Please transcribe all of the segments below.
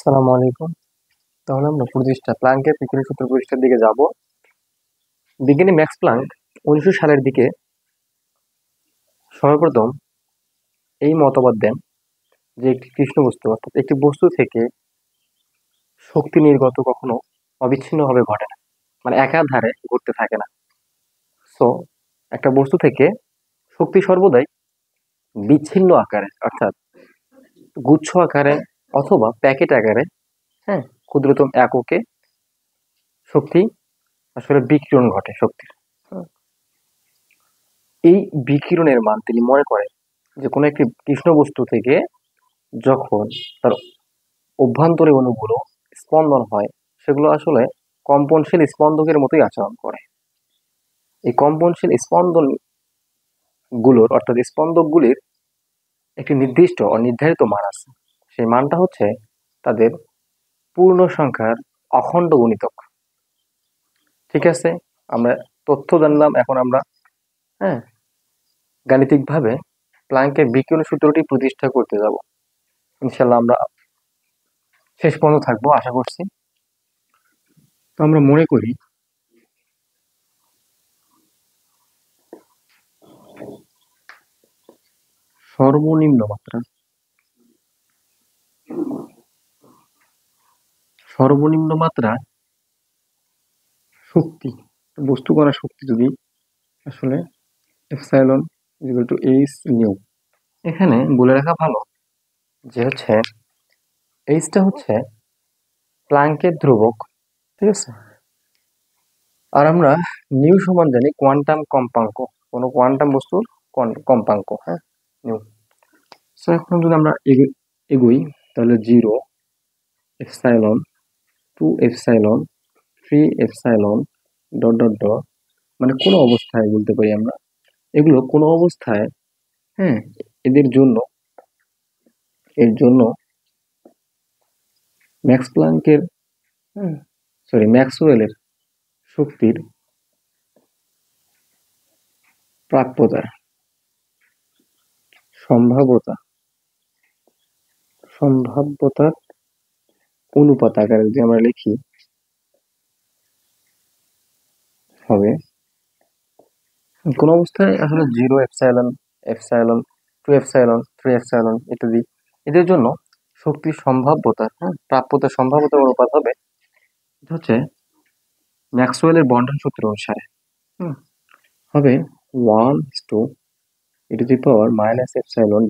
আসসালামু আলাইকুম। তাহলে আমরা প্রতিষ্ঠা প্ল্যাঙ্কের বিজ্ঞানী সূত্র প্রতিষ্ঠার দিকে যাব। বিজ্ঞানী ম্যাক্স প্ল্যাঙ্ক 1900 সালের দিকে সর্বপ্রথম এই মতবাদ দেন যে একটি কৃষ্ণ বস্তু অর্থাৎ একটি বস্তু থেকে শক্তি নির্গত কখনো অবিচ্ছিন্নভাবে ঘটে না, মানে একাধারে ঘটতে থাকে না। সো একটা বস্তু থেকে শক্তি সর্বদাই বিচ্ছিন্ন আকারে অর্থাৎ গুচ্ছ আকারে অথবা প্যাকেট আকারে, হ্যাঁ, ক্ষুদ্রতম এককে শক্তি আসলে বিকিরণ ঘটে শক্তির। এই বিকিরণের মান তিনি মনে করেন যে কোনো একটি কৃষ্ণ বস্তু থেকে যখন তার অভ্যন্তরে অণুগুলো স্পন্দন হয়, সেগুলো আসলে কম্পনশীল স্পন্দকের মতোই আচরণ করে। এই কম্পনশীল স্পন্দন গুলোর অর্থাৎ স্পন্দকগুলির একটি নির্দিষ্ট ও নির্ধারিত মান আছে। সেই মানটা হচ্ছে তাদের পূর্ণ সংখ্যার অখণ্ড গুণিতক। ঠিক আছে, আমরা তথ্য জানলাম। এখন আমরা, হ্যাঁ, গাণিতিকভাবে প্ল্যাঙ্কের বিকিরণ সূত্রটি প্রতিষ্ঠা করতে যাব। ইনশাল্লাহ আমরা শেষ পর্যন্ত থাকবো আশা করছি। তো আমরা মনে করি সর্বনিম্ন মাত্রা শক্তি, বস্তু কণা শক্তি যদি আসলে epsilon equal to H new. এখানে বলে রাখা ভালো যে হচ্ছে এইচটা হচ্ছে প্ল্যাঙ্কের ধ্রুবক, ঠিক আছে। আর আমরা নিউ সমান জানি কোয়ান্টাম কম্পাঙ্ক, কোনো কোয়ান্টাম বস্তুর কম্পাঙ্ক, হ্যাঁ, নিউ। সো এখন যদি আমরা এগুই তাহলে 0, epsilon, 2 epsilon, 3 epsilon, dot dot dot, মানে কোনো অবস্থায় বলতে পারি আমরা এগুলো কোনো অবস্থায়, হ্যাঁ, এর জন্য ম্যাক্সওয়েলের শক্তির প্রাপ্যতার সম্ভাব্যতার অনুপাত আকারে যদি আমরা লিখি হবে কোন অবস্থায় আসলে 0, এপসাইলন, এপসাইলন, 2 এপসাইলন, 3 এপসাইলন ইত্যাদি এদের জন্য শক্তির সম্ভাব্যতা, হ্যাঁ, প্রাপ্যতার সম্ভাব্যতার অনুপাত হবে, এটা হচ্ছে ম্যাক্সওয়েলের বন্টন সূত্র অনুসারে হবে 1:e⁻⁻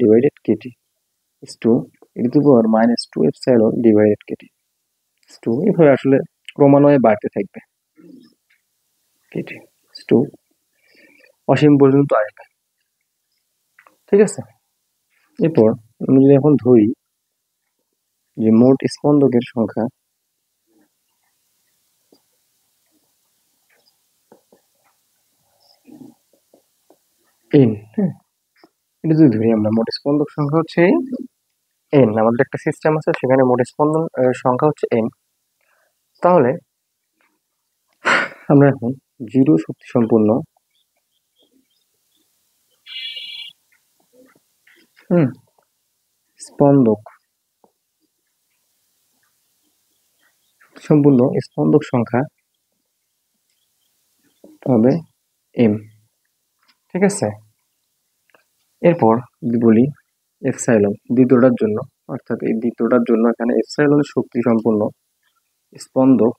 divided KT (e⁻² epsilon divided KT). এভাবে আসলে ক্রমান্বয়ে বাড়তে থাকবে কেটি অসীম পর্যন্ত আসবে। ঠিক আছে, এরপর আমি যদি এখন ধরি যে মোট স্পন্দকের সংখ্যা n, হ্যাঁ, এটা যদি ধরি আমরা মোট স্পন্দক সংখ্যা হচ্ছে n, আমাদের একটা সিস্টেম আছে সেখানে মোট স্পন্দন সংখ্যা হচ্ছে n। তাহলে আমরা এখন 0 শক্তি সম্পন্ন স্পন্দক সংখ্যা হবে m। ঠিক আছে, এরপর যদি বলি এপসাইলন দ্বিতীয়টার জন্য, অর্থাৎ এই দ্বিতীয়টার জন্য এখানে এপসাইলন শক্তি সম্পন্ন স্পন্দক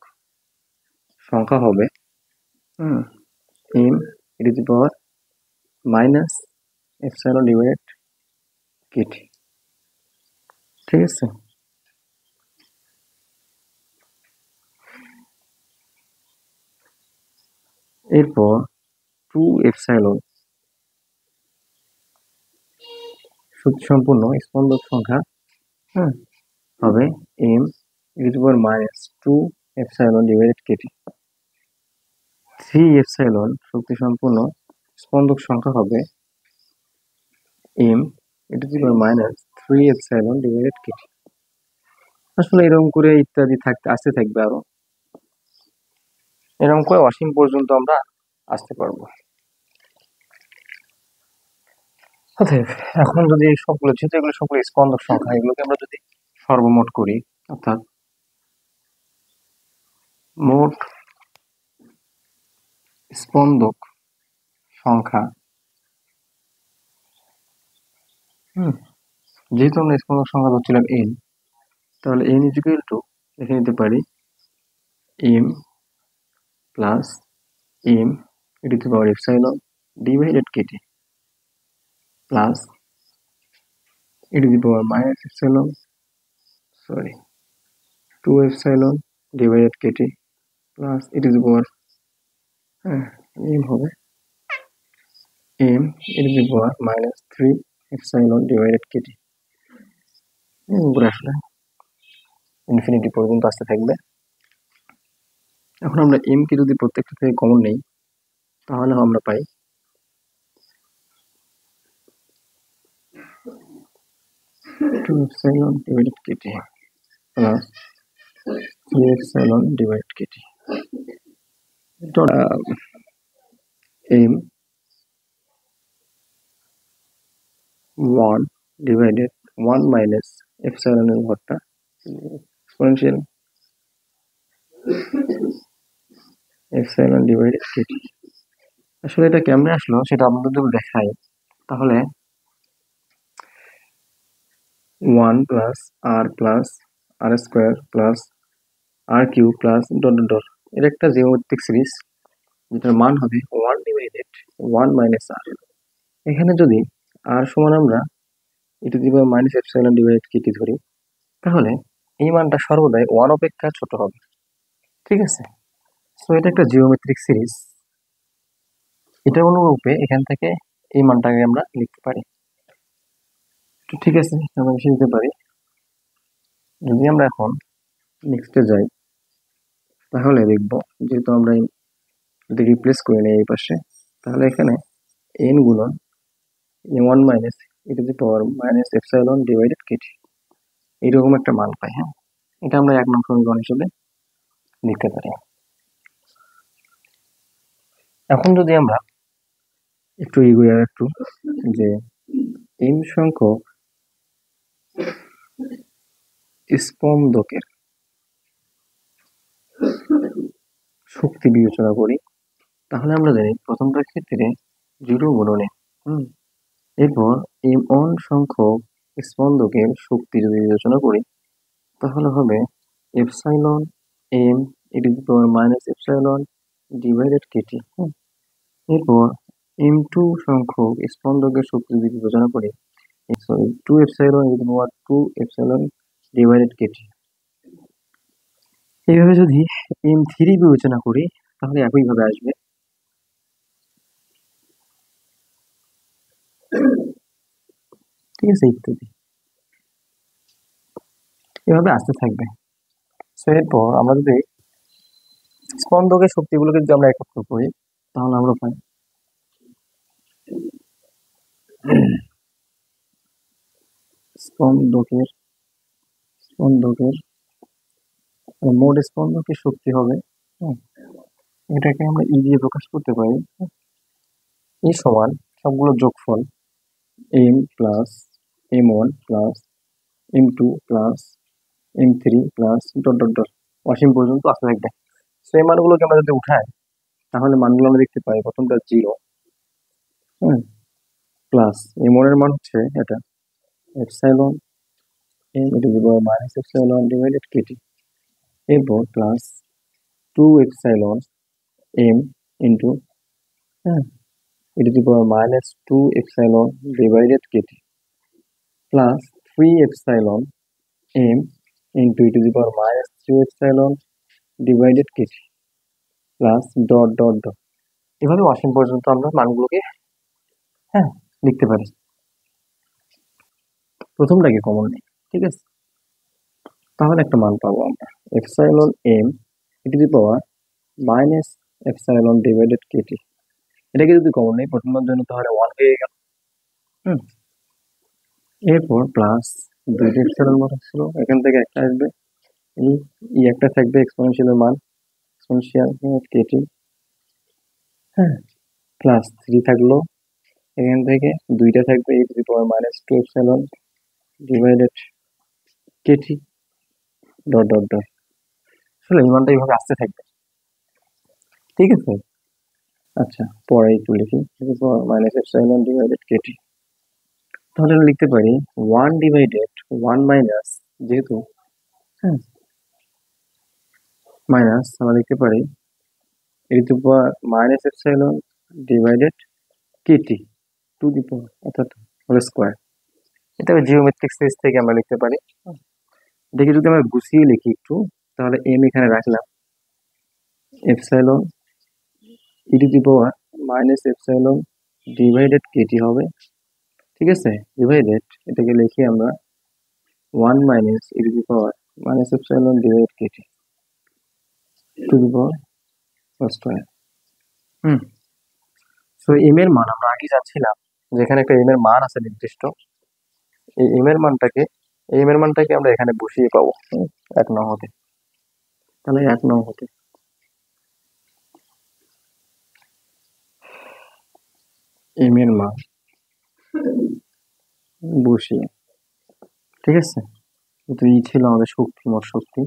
সংখ্যা হবে m(e⁻⁻) ডিভাইডেড কেটি। ঠিক আছে, এরপর 2 এপসাইলন শক্তি সম্পন্ন স্পন্দক সংখ্যা হবে m(e⁻² ডিভাইডেড কেটি। 3 এপসাইলন শক্তি সম্পন্ন স্পন্দক সংখ্যা হবে m(e⁻³ ডিভাইডেড কেটি। আসলে এরকম করে ইত্যাদি আসতে থাকবে, আরো এরকম করে অসীম পর্যন্ত আমরা আসতে পারবো। এখন যদি এই সবগুলো, যেহেতু এগুলো সবগুলো স্পন্দক সংখ্যা, এগুলোকে আমরা যদি সর্বমোট করি, অর্থাৎ মোট স্পন্দক সংখ্যা, যেহেতু আমরা স্পন্দক সংখ্যা ধরছিলাম n, তাহলে n ইজ ইকুয়াল টু লিখে নিতে পারি m plus m e to the power epsilon divided kt plus e to the power minus epsilon 2 epsilon divided kt plus e to the power m হবে m e to the power minus 3 epsilon divided kt। উপরে আসলে infinity পর্যন্ত আসতে থাকবে। এখন আমরা m কে যদি প্রত্যেকটা থেকে কমন নেই তাহলে আমরা পাই 2 epsilon divided kt plus 3 epsilon divided kt dot m 1 divided 1 minus epsilon এর ঘরটা exponential epsilon divided kt। আসলে এটা কেমনে আসলো সেটা আপনাদের যদি দেখাই তাহলে 1 plus r plus r square plus r cube plus dot dot dot এর একটা জিওমেট্রিক সিরিজ যেটার মান হবে 1 divided 1 minus r। এখানে যদি r সমান আমরা e to the power minus epsilon divided kt ধরি তাহলে এই মানটা সর্বদাই 1 অপেক্ষা ছোট হবে, ঠিক আছে। সো এটা একটা জিওমেট্রিক সিরিজ, এটা অনুরূপে এখান থেকে এই মানটাকে আমরা লিখতে পারি। তো ঠিক আছে, আমরা লিখে দিতে পারি। যদি আমরা এখন নেক্সটে যাই তাহলে দেখব যেহেতু আমরা যদি রিপ্লেস করে নিই এই পাশে তাহলে এখানে n গুণন 1 minus e to the power minus epsilon divided kt এইরকম একটা মান পাই। হ্যাঁ, এটা আমরা 1 নং সমীকরণ হিসেবে লিখতে পারি। এখন যদি আমরা একটু এগোই আর একটু যে m সংখ্যক স্পন্দকের শক্তি বিবেচনা করি তাহলে আমরা জানি প্রথমটার ক্ষেত্রে 0 গুণনে এরপর m1 সংখ্যক স্পন্দকের শক্তি যদি বিবেচনা করি তাহলে হবে epsilon m e to the power minus epsilon divided kt। এরপর m2 সংখ্যক স্পন্দকের শক্তি যদি বিবেচনা করি 2 epsilon e to the power 2 epsilon divided kt। এইভাবে যদি m3 বিবেচনা করি তাহলে একইভাবে আসবে। ঠিক আছে, ইত্যাদি এভাবে আসতে থাকবে। এরপর আমরা যদি স্পন্দকের শক্তিগুলোকে যদি আমরা একত্র করি তাহলে আমরা পাই স্পন্দকের মোট স্পন্দকের শক্তি হবে, এটাকে আমরা ই দিয়ে প্রকাশ করতে পারি। ই সমান সবগুলো যোগফল m plus m1 plus m2 plus m3 plus dot dot dot অসীম পর্যন্ত আসতে থাকবে। সেই মানগুলোকে আমরা যদি উঠাই তাহলে মানগুলো আমরা দেখতে পাই প্রথমটা 0 প্লাস m1 এর মান হচ্ছে এটা epsilon m e to the power minus epsilon divided kt। এরপর plus 2 epsilon m into e to the power minus 2 epsilon divided kt plus 3 epsilon m into e to the power minus 3 epsilon divided kt plus dot dot dot এভাবে অসীম পর্যন্ত আমরা মানগুলোকে লিখতে পারি। প্রথমটাকে common নেই, ঠিক আছে, তাহলে একটা মান পাবো আমরা epsilon m e to the power minus epsilon divided kt। এটাকে যদি কমন নেই প্রথমবার জন্য তাহলে 1 হয়ে গেল। এরপর প্লাস 2 এপসাইলন মান ছিল, এখান থেকে একটা আসবে, এই একটা থাকবে এক্সপোনেনশিয়ালের মান এক্সপোনেনশিয়াল kt, প্লাস 3 থাকলো, এখান থেকে 2টা থাকবে e to the power minus 2 epsilon divided kt dot dot dot. আসলে এই মানটা এইভাবে আসতে থাকবে। ঠিক আছে। আচ্ছা, পরে একটু লিখি মাইনাস এপসাইলন ডিভাইডেড কেটি। তাহলে আমরা লিখতে পারি 1 ডিভাইডেড 1 মাইনাস, যেহেতু হ্যাঁ মাইনাস, আমরা লিখতে পারি e to power minus epsilon divided KT to the power অর্থাৎ হোল স্কোয়ার। এটা জিওমেট্রিক সিরিজ থেকে আমরা লিখতে পারি। দেখি যদি আমরা গুছিয়ে লিখি একটু, তাহলে এম এখানে রাখলাম, epsilon E to the power minus epsilon divided KT হবে, ঠিক আছে, ডিভাইডেড এটাকে লিখি আমরা 1 minus E to the power minus epsilon divided KT to the power square. So M এর মান আমরা আগে যাচ্ছিলাম, যেখানে একটা এম এর মান আছে নির্দিষ্ট, এই এম এর মানটাকে আমরা এখানে বসিয়ে পাবো 1 নং হতে। তাহলে 1 নং হতে এম এর মান বসিয়ে, ঠিক আছে, তো ই ছিল আমাদের শক্তি, মোট শক্তি।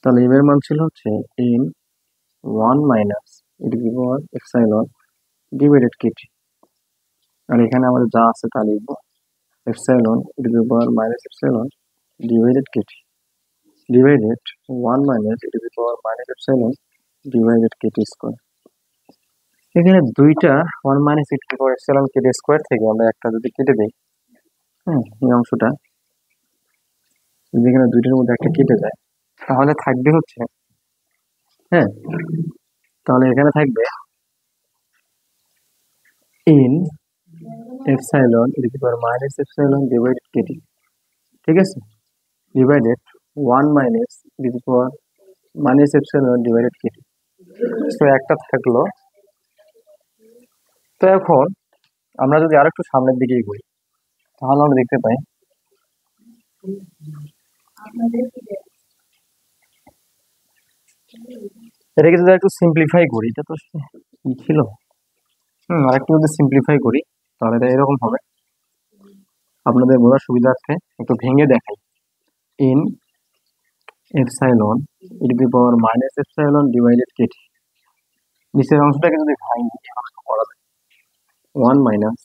তাহলে এম এর মান ছিল হচ্ছে M 1 minus E to the power epsilon divided KT, আর এখানে আমাদের যা আছে তা লিখবো, epsilon E to the power minus epsilon divided KT divided 1 minus E to the power minus epsilon divided KT square. এখানে দুইটা 1 minus E to the power epsilon KT square থেকে আমরা একটা যদি কেটে দিই, এই অংশটা যদি এখানে দুইটার মধ্যে একটা কেটে যায়, তাহলে থাকবে হচ্ছে, হ্যাঁ, তাহলে এখানে থাকবে in epsilon E to the power minus epsilon divided KT, ঠিক আছে, divided 1 minus E to the power minus epsilon divided KT. তো একটা থাকলো। তো এখন আমরা যদি আরেকটু সামনের দিকে এগোই, তাহলে আমরা দেখতে পাই এটাকে যদি একটু সিম্পলিফাই করি, এটা তো কি ছিল, আরেকটু যদি সিম্পলিফাই করি তাহলে এটা এরকম হবে। আপনাদের বোঝার সুবিধার্থে একটু ভেঙে দেখাই, in epsilon E to the power minus epsilon divided KT, নিচের অংশটাকে যদি ভাঙি করা যায় 1 minus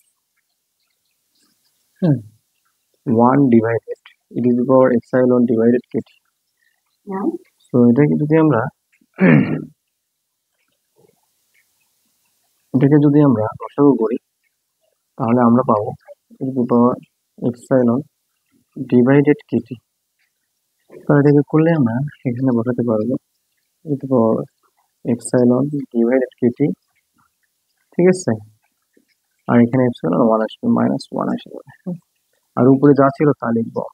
1 divided E to the power epsilon divided KT. তো এটাকে যদি আমরা লসাগু করি, তাহলে আমরা পাবো E to the power epsilon divided KT. তো এটাকে করলে আমরা এখানে বসাতে পারবো E to the power epsilon divided KT, ঠিক আছে, আর এখানে এপসাইলন 1 আসবে, মাইনাস 1 আসবে, আর উপরে যা ছিল তা লিখবো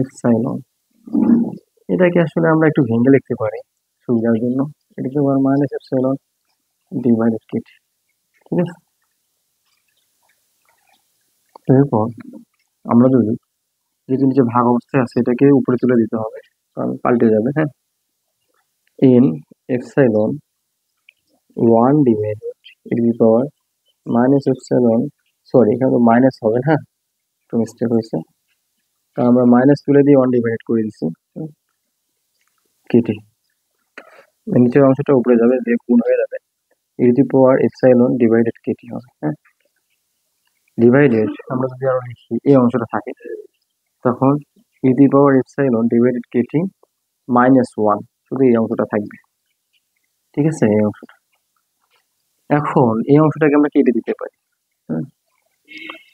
এপসাইলন। এটাকে আসলে আমরা একটু ভেঙে লিখতে পারি সুবিধার জন্য, এটাকে আবার মাইনাস এপসাইলন ডিভাইডেড কেটি, ঠিক আছে। এরপর আমরা যদি যেহেতু নিচে ভাগ অবস্থায় আছে, এটাকে উপরে তুলে দিতে হবে, কারণ পাল্টে যাবে, হ্যাঁ, in epsilon 1 divided E to the power minus epsilon, sorry এখানে তো মাইনাস হবে, হ্যাঁ একটু মিস্টেক হয়েছে, কারণ আমরা মাইনাস তুলে দিয়ে 1 ডিভাইড করে দিচ্ছি কেটে, নিচের অংশটা উপরে যাবে, দিয়ে গুণ হয়ে যাবে, E to the power epsilon divided KT হবে, হ্যাঁ, ডিভাইডেড আমরা যদি আরো লিখি এই অংশটা থাকে, তখন E to the power epsilon divided KT minus 1, শুধু এই অংশটা থাকবে, ঠিক আছে, এই অংশটা। এখন এই অংশটাকে আমরা কেটে দিতে পারি।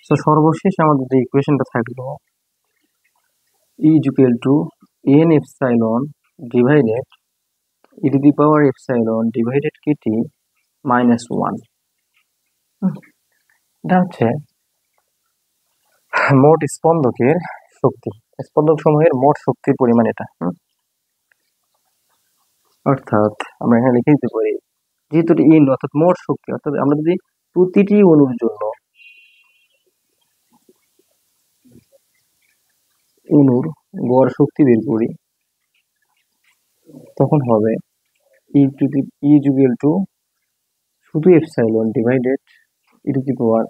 তো সর্বশেষ আমাদের যে ইকুয়েশনটা থাকলো e equal to n epsilon divided E to the power epsilon divided KT minus 1। এটা হচ্ছে মোট স্পন্দকের শক্তি, স্পন্দক সমূহের মোট শক্তির পরিমাণ এটা। অর্থাৎ আমরা এখানে লিখে দিতে পারি, যেহেতু ইন অর্থাৎ মোট শক্তি, অর্থাৎ আমরা যদি প্রতিটি অণুর জন্য অণুর গড় শক্তি বের করি, তখন হবে ই ইকুয়াল টু শুধু epsilon divided E to the power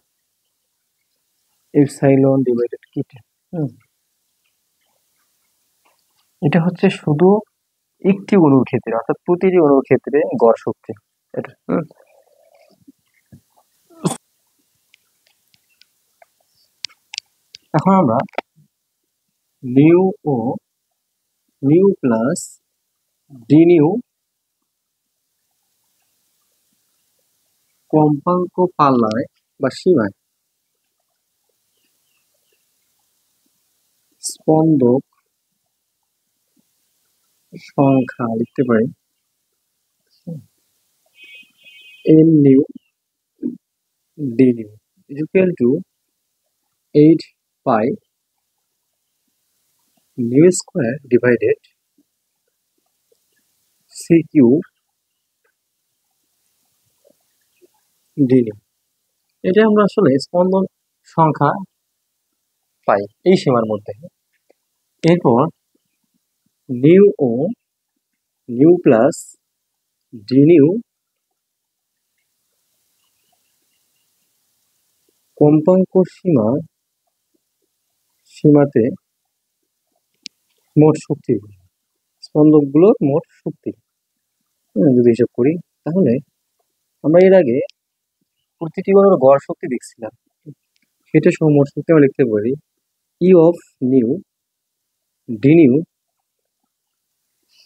epsilon divided KT. এটা হচ্ছে শুধু একটি অণুর ক্ষেত্রে, অর্থাৎ প্রতিটি অণুর ক্ষেত্রে গড় শক্তি এটা। এখন আমরা নিউ ও নিউ প্লাস ডি নিউ কম্পাঙ্ক পাল্লায় বা সীমায় স্পন্দক সংখ্যা লিখতে পারি n nu d nu equal to 8 pi nu square divided C cube D nu. এটা আমরা আসলে স্পন্দন সংখ্যা পাই এই সীমার মধ্যে। এরপর নিউ ও নিউ প্লাস ডি নিউ কম্পাঙ্ক সীমাতে মোট শক্তি, স্পন্দকগুলোর মোট শক্তি যদি হিসাব করি, তাহলে আমরা এর আগে প্রতিটি অণুর গড় শক্তি দেখছিলাম, সেটা সহ মোট শক্তি আমরা লিখতে পারি e of nu d nu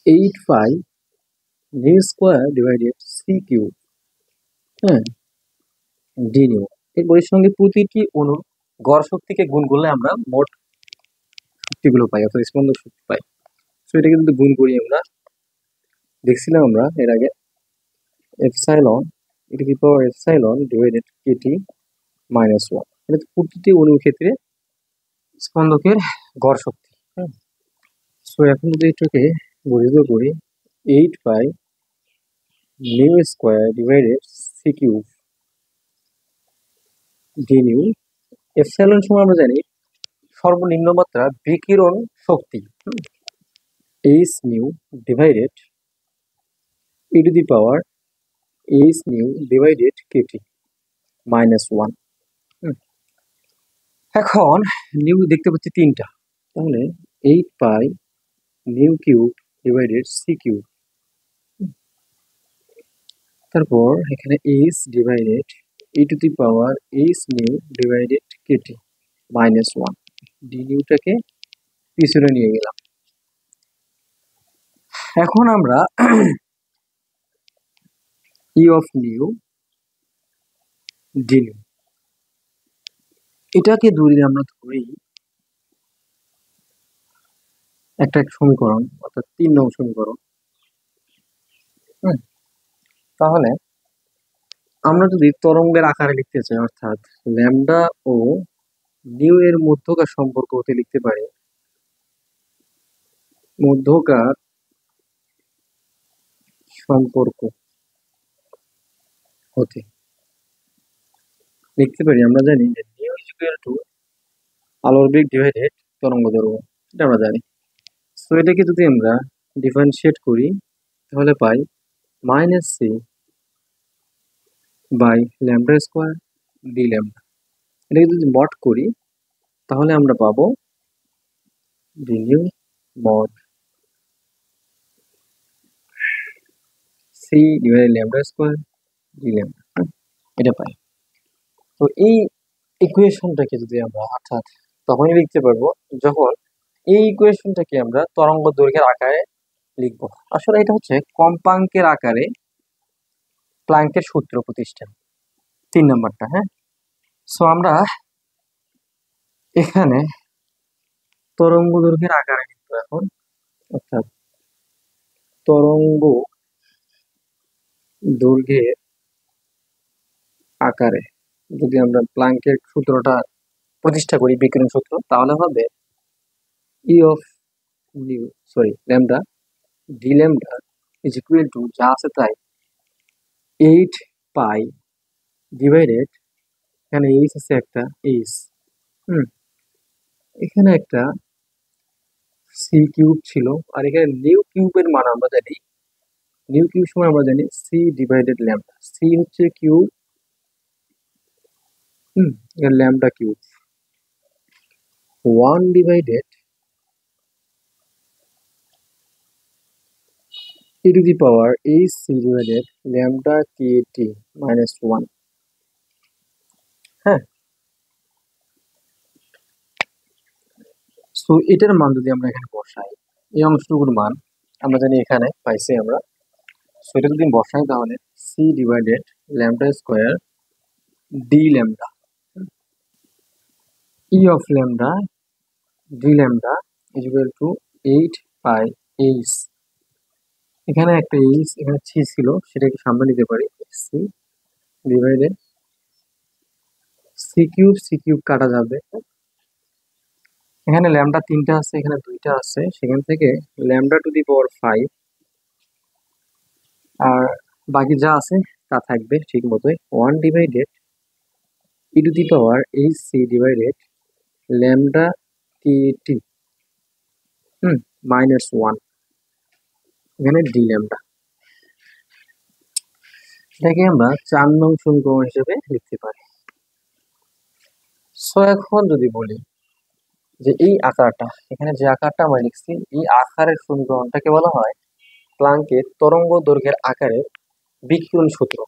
8 pi nu square divided C cube, হ্যাঁ, ডি নিউ। এর সঙ্গে প্রতিটি অণুর গড় শক্তিকে গুণ করলে আমরা মোট শক্তিগুলো পাই, অর্থাৎ স্পন্দক শক্তি পাই। সো এটাকে যদি গুণ করি, আমরা দেখছিলাম আমরা এর আগে এপসাইলন এটা কি power epsilon divided KT minus one, এটা প্রতিটি অণুর ক্ষেত্রে স্পন্দকের গড় শক্তি। সো এখন যদি এটাকে বর্ধিত করি 8 pi nu square divided C cube D nu, epsilon সময় আমরা জানি সর্বনিম্ন মাত্রা বিকিরণ শক্তি, H nu divided E to the power H nu divided KT minus one. এখন নিউ দেখতে পাচ্ছি তিনটা, তাহলে 8 pi nu cube divided C cube, তারপর এখানে H divided E to the power H nu divided KT minus one. D নিউটাকে পিছনে নিয়ে গেলাম। এখন আমরা E of nu d new এটাকে যদি আমরা ধরি একটা সমীকরণ, অর্থাৎ 3 নং সমীকরণ, তাহলে আমরা যদি তরঙ্গের আকারে লিখতে চাই, অর্থাৎ ল্যামডা ও নিউ এর মধ্যকার সম্পর্ক হতে লিখতে পারি, মধ্যকার সম্পর্ক হতে লিখতে পারি, আমরা জানি যে নিউ ইকুয়াল টু আলোর বেগ ডিভাইডেড তরঙ্গ দৈর্ঘ্য, এটা আমরা জানি। সো এটাকে যদি আমরা ডিফারেন্সিয়েট করি, তাহলে পাই minus C by lambda square D lambda. এটাকে যদি মড করি, তাহলে আমরা পাবো D nu mod C divided lambda square D lambda, এটা পাই। তো এই ইকুয়েশনটাকে যদি আমরা, অর্থাৎ তখনই লিখতে পারবো যখন এই ইকুয়েশনটাকে আমরা তরঙ্গ দৈর্ঘ্যের আকারে লিখবো। আসলে এটা হচ্ছে কম্পাঙ্কের আকারে প্ল্যাঙ্কের সূত্র প্রতিষ্ঠা, 3 নাম্বারটা। হ্যাঁ, সো আমরা এখানে তরঙ্গ দৈর্ঘ্যের আকারে লিখবো এখন, অর্থাৎ তরঙ্গ দৈর্ঘ্যের আকারে যদি আমরা প্ল্যাঙ্কের সূত্রটা প্রতিষ্ঠা করি, বিকিরণ সূত্র, তাহলে হবে ই of new lambda D lambda is equal two, যা আছে তাই, 8 পাই ডিভাইডেড, এখানে এইচ আছে একটা এইচ, এখানে একটা সি কিউব ছিল, আর এখানে নিউ কিউবের মান আমরা জানি, নিউ কিউব সময় আমরা জানি সি ডিভাইডেড ল্যামডা, সি হচ্ছে cube, lambda cube 1 divided e to the power ac divided lambda kt minus 1। হ্যাঁ, সো এটার মান যদি আমরা এখানে বসাই, এই অংশটুকুর মান আমরা জানি এখানে পাইছি আমরা। সো এটা যদি বসাই তাহলে c divided lambda square D lambda, e of lambda D lambda is equal to 8 pi h. এখানে একটা এইচ এখানে সি ছিল, সেটাকে সামনে নিতে পারি, সি ডিভাইডেড সি কিউব কাটা যাবে। এখানে ল্যামডা 3টা আছে, এখানে 2টা আছে, সেখান থেকে ল্যামডা টু দি পাওয়ার 5 আর বাকি যা আছে তা থাকবে ঠিক মতোই। 1 divided E to the power H C divided lambda t t minus 1, এখানে ডি ল্যামডা। এটাকে আমরা 4 নং সমীকরণ হিসেবে লিখতে পারি। সো এখন যদি বলি যে এই আকারটা, এখানে যে আকারটা আমরা লিখছি, এই আকারের সমীকরণটাকে বলা হয় প্লাঙ্কের তরঙ্গ দৈর্ঘ্যের আকারের বিকিরণ সূত্র।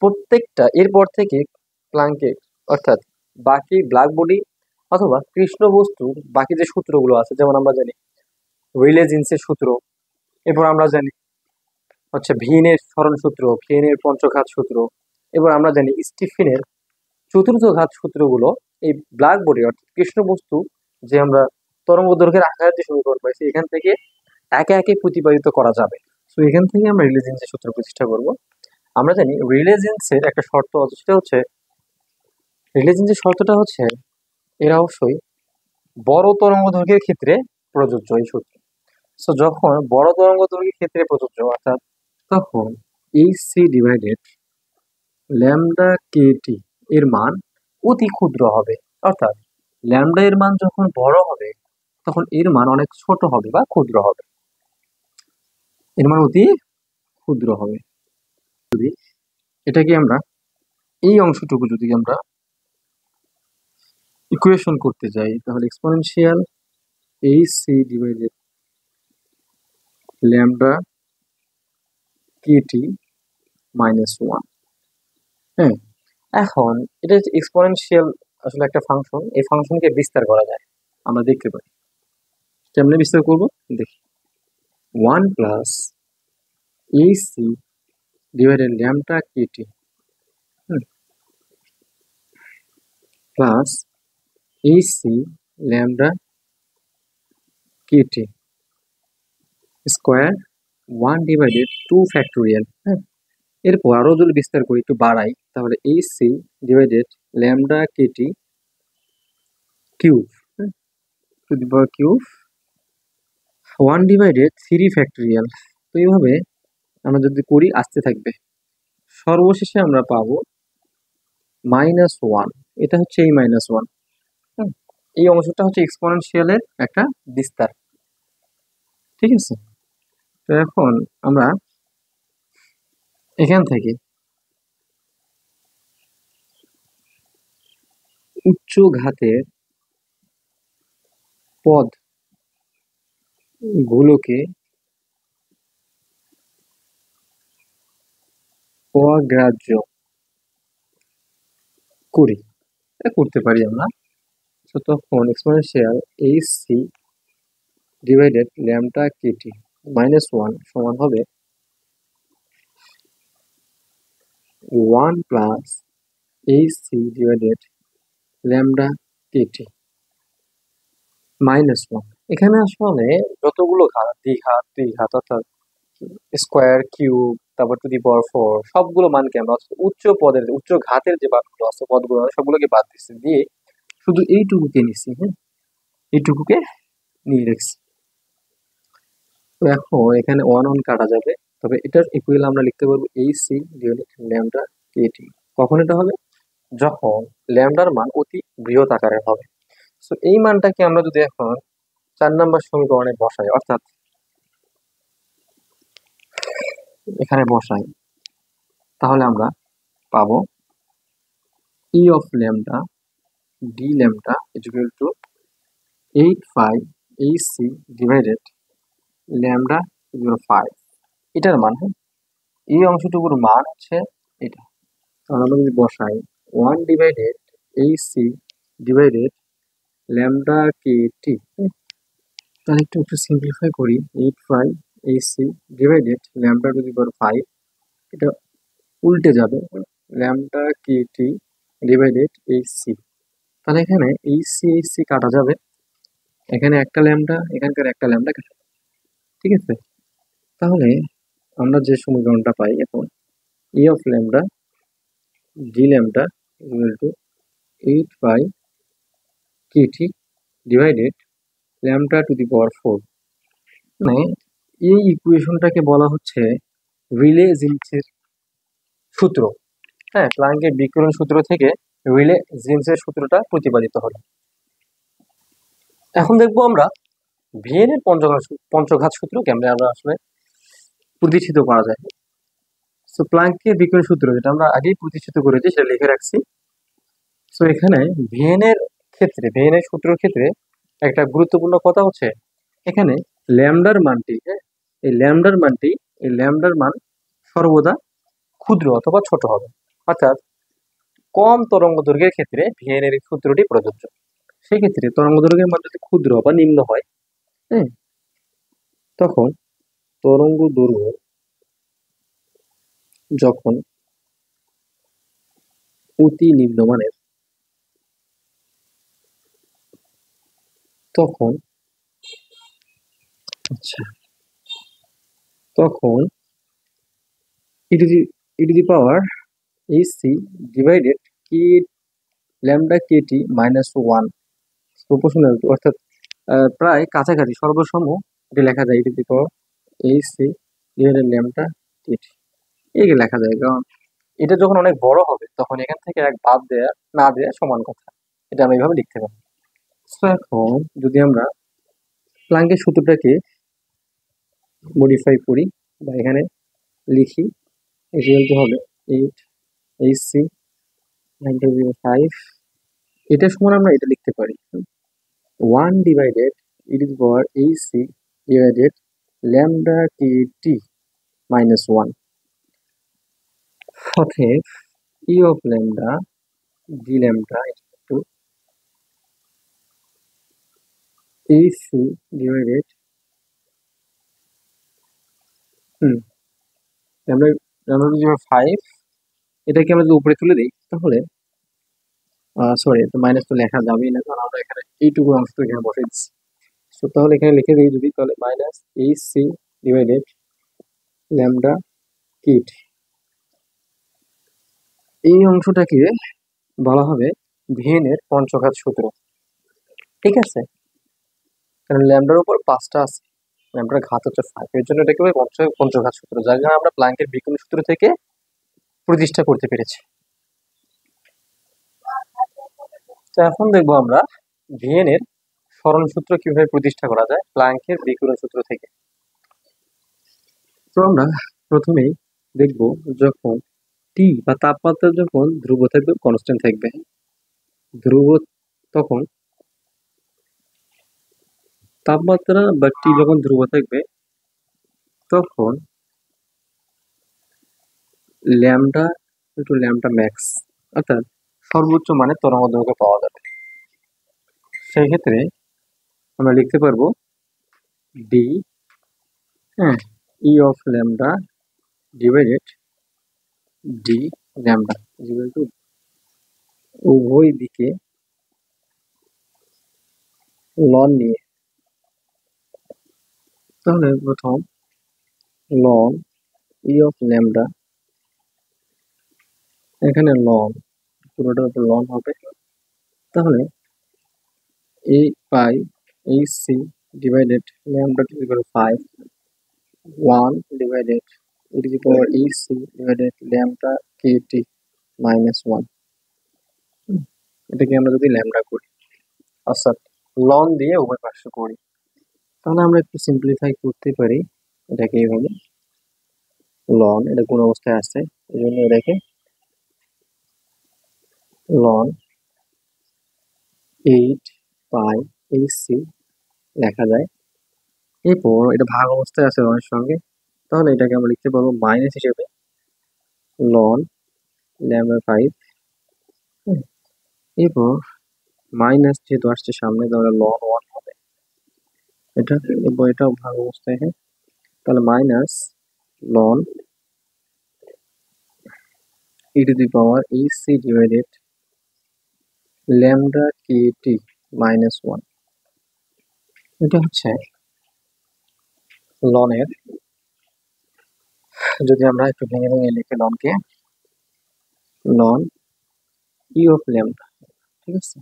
প্রত্যেকটা এরপর থেকে প্লাঙ্কের অর্থাৎ বাকি ব্ল্যাক বডি অথবা কৃষ্ণ বস্তুর বাকি যে সূত্রগুলো আছে, যেমন আমরা জানি রেলে জিন্সের সূত্র, এরপর আমরা জানি হচ্ছে ভিনের সরণ সূত্র, ভিনের পঞ্চঘাত সূত্র, এবার আমরা জানি স্টিফেনের চতুর্থ ঘাত সূত্রগুলো এই ব্ল্যাক বডি অর্থাৎ কৃষ্ণ বস্তু যে আমরা তরঙ্গ দৈর্ঘ্যের আকারের যে সমীকরণ পাইছি এখান থেকে একে একে প্রতিপাদিত করা যাবে। তো এখান থেকে আমরা রিলে জিন্সের সূত্র প্রতিষ্ঠা করব। আমরা জানি রিলে জিন্সের একটা শর্ত আছে, সেটা হচ্ছে রিলে জিন্সের শর্তটা হচ্ছে এরা অবশ্যই বড় তরঙ্গ দৈর্ঘ্যের ক্ষেত্রে প্রযোজ্য এই সূত্র। সো যখন বড় তরঙ্গ দৈর্ঘ্যের ক্ষেত্রে প্রযোজ্য অর্থাৎ তখন এই সি ডিভাইডেড ল্যামডা কেটি এর মান অতি ক্ষুদ্র হবে। অর্থাৎ ল্যামডা এর মান যখন বড় হবে তখন এর মান অনেক ছোট হবে বা ক্ষুদ্র হবে, এর মান অতি ক্ষুদ্র হবে। যদি এটাকে আমরা এই অংশটুকু যদি আমরা ইকুয়েশন করতে যাই তাহলে exponential h C divided lambda KT minus 1। হ্যাঁ, এখন এটা হচ্ছে এক্সপোনেনশিয়াল আসলে একটা ফাংশন, এই ফাংশনকে বিস্তার করা যায়, আমরা দেখতে পাই কেমনে বিস্তার করব দেখি। 1 plus AC divided lambda kt plus AC lambda kt square 1 divided 2 factorial. হ্যাঁ, এরপর আরো যদি বিস্তার করি একটু বাড়াই তাহলে AC divided lambda kt cube two the power cube 1 divided 3 factorial. তো এইভাবে আমরা যদি করি আসতে থাকবে, সর্বশেষে আমরা পাবো -1। এটা হচ্ছে এই -1। এই অংশটা হচ্ছে এক্সপোনেনশিয়ালের একটা বিস্তার, ঠিক আছে। তো এখন আমরা এখান থেকে উচ্চ ঘাতের পদ গুলোকে অগ্রাহ্য করি, এটা করতে পারি আমরা। তো তখন exponential h C divided lambda KT -1 সমান হবে 1 plus h C divided lambda KT -1। এখানে আসলে যতগুলো ঘাত, দ্বিঘাত ত্রিঘাত অর্থাৎ স্কোয়ার কিউব তারপর টু দি পাওয়ার 4 সবগুলো মানকে আমরা উচ্চ পদের উচ্চ ঘাতের যে বাদগুলো আছে পদগুলো সবগুলোকে বাদ দিচ্ছি, দিয়ে শুধু এইটুকুকে নিচ্ছি। হ্যাঁ, এইটুকুকে নিয়ে রেখেছি। তো এখন এখানে 1 কাটা যাবে, তবে এটার ইকুয়াল আমরা লিখতে পারবো এই সি ডিভাইডেড ল্যামডা কেটি। কখন এটা হবে? যখন ল্যামডার মান অতি বৃহৎ আকারের হবে। সো এই মানটাকে আমরা যদি এখন 4 নম্বর সমীকরণে বসাই অর্থাৎ এখানে বসাই তাহলে আমরা পাবো ই of lambda D lambda is equal to 8 5 AC divided lambda 5। এটার মান, হ্যাঁ, এই অংশটুকুর মান হচ্ছে এটা। তাহলে আমরা যদি বসাই 1/AC ডিভাইডেড ল্যামডা কে টি, তাহলে একটু একটু সিম্পলিফাই করি। 8/AC divided lambda to the power 5, এটা উল্টে যাবে, lambda K T divided AC। তাহলে এখানে এইচসি কাটা যাবে, এখানে একটা ল্যামডা, এখানকার একটা ল্যামডা কাটা যাবে। ঠিক আছে, তাহলে আমরা যে সমীকরণটা পাই এখন, E of lambda D lambda equal to 8/KT divided lambda to the power 4। মানে এই ইকুয়েশনটাকে বলা হচ্ছে রিলে জিন্সের সূত্র। হ্যাঁ, প্লাঙ্কের বিকিরণ সূত্র থেকে রিলে জিন্সের সূত্রটা প্রতিপাদিত হলো। এখন দেখবো আমরা ভিএনের পঞ্চঘাত সূত্র কেমনে আমরা আসলে প্রতিষ্ঠিত করা যায়। সো প্লাঙ্কের বিকিরণ সূত্র যেটা আমরা আগেই প্রতিষ্ঠিত করেছি সেটা লিখে রাখছি। সো এখানে ভিএনের সূত্রের ক্ষেত্রে একটা গুরুত্বপূর্ণ কথা হচ্ছে এখানে ল্যামডার মানটি, হ্যাঁ, এই ল্যামডার মান সর্বদা ক্ষুদ্র অথবা ছোট হবে। অর্থাৎ কম তরঙ্গ দৈর্ঘ্যের ক্ষেত্রে ভিএনের এই সূত্রটি প্রযোজ্য। সেক্ষেত্রে তরঙ্গ দৈর্ঘ্যের মান যদি ক্ষুদ্র বা নিম্ন হয়, হ্যাঁ, তখন তরঙ্গ দৈর্ঘ্য যখন অতি নিম্নমানের, তখন আচ্ছা তখন e to the power AC divided কি ল্যামডা কেটি -1 প্রপোর্শনাল, অর্থাৎ প্রায় কাছাকাছি সর্বসম এটি লেখা যায় e to the power AC divided lambda KT, এই লেখা যায়। কারণ এটা যখন অনেক বড় হবে তখন এখান থেকে এক বাদ দেয়া না দেয়া সমান কথা, এটা আমি এইভাবে লিখতে পারি। তো এখন যদি আমরা প্লাঙ্কের সূত্রটাকে মডিফাই করি বা এখানে লিখি, রেজাল্ট হবে 8 AC 9/5, এটা সমান আমরা এটা লিখতে পারি 1 divided e to the power AC divided lambda T -1। অতএব E of lambda D lambda to AC divided lambda lambda 5, এটাকে আমরা যদি উপরে তুলে দিই তাহলে সরি, মাইনাস তো লেখা যাবেই না, কারণ আমরা এখানে এইটুকু অংশ তো এখানে বসে দিচ্ছি। সো তাহলে এখানে লিখে দিই যদি, তাহলে -AC ডিভাইডেড ল্যামডা কিট, এই অংশটাকে বলা হবে ভিএনের পঞ্চঘাত সূত্র। ঠিক আছে, কারণ ল্যামডার উপর 5টা আছে, ল্যামডার ঘাত হচ্ছে 5, এর জন্য এটাকে বলে পঞ্চঘাত সূত্র, যার কারণে আমরা প্লাঙ্কের বিকিরণ সূত্র থেকে প্রতিষ্ঠা করতে পেরেছি। তো এখন দেখবো আমরা ভিএনের সরণ সূত্র কিভাবে প্রতিষ্ঠা করা যায় প্লাঙ্কের বিকিরণ সূত্র থেকে। তো আমরা প্রথমেই দেখব যখন টি বা তাপমাত্রা যখন ধ্রুব থাকবে, কনস্ট্যান্ট থাকবে, ধ্রুব, তখন তাপমাত্রা বা টি যখন ধ্রুব থাকবে তখন ল্যামডা ইনটু ল্যামডা ম্যাক্স, অর্থাৎ সর্বোচ্চ মানে তরঙ্গ দৈর্ঘ্য পাওয়া যাবে। সেই ক্ষেত্রে আমরা লিখতে পারবো ডি, হ্যাঁ, e of lambda divided d lambda equal to উভয় দিকে লন নিয়ে। তাহলে প্রথম লন ই অফ ল্যামডা, এখানে লন, পুরোটার উপর লন হবে, তাহলে 8/AC divided lambda to the power 5, 1 divided e to the power AC divided lambda KT -1। এটাকে আমরা যদি ল্যামডা করি, অর্থাৎ লন দিয়ে উভয় পার্শ্ব করি, তাহলে আমরা একটু সিম্পলিফাই করতে পারি এটাকে এইভাবে। লন, এটা কোন অবস্থায় আসছে, এই জন্য এটাকে লন 8/AC লেখা যায়। এরপর এটা ভাগ অবস্থায় আছে লনের সঙ্গে, তাহলে এটাকে আমরা লিখতে পারবো মাইনাস হিসেবে লন ল্যামডা 5। এরপর মাইনাস যেহেতু আসছে সামনে, তাহলে লন 1 হবে এটা। এরপর এটাও ভাগ অবস্থায়, হ্যাঁ, তাহলে minus loan e to the power ac divided lambda kt minus 1। এটা হচ্ছে লনের, যদি আমরা একটু ভেঙে ভেঙে লিখি লনকে, লন ই অফ ল্যামডা, ঠিক আছে।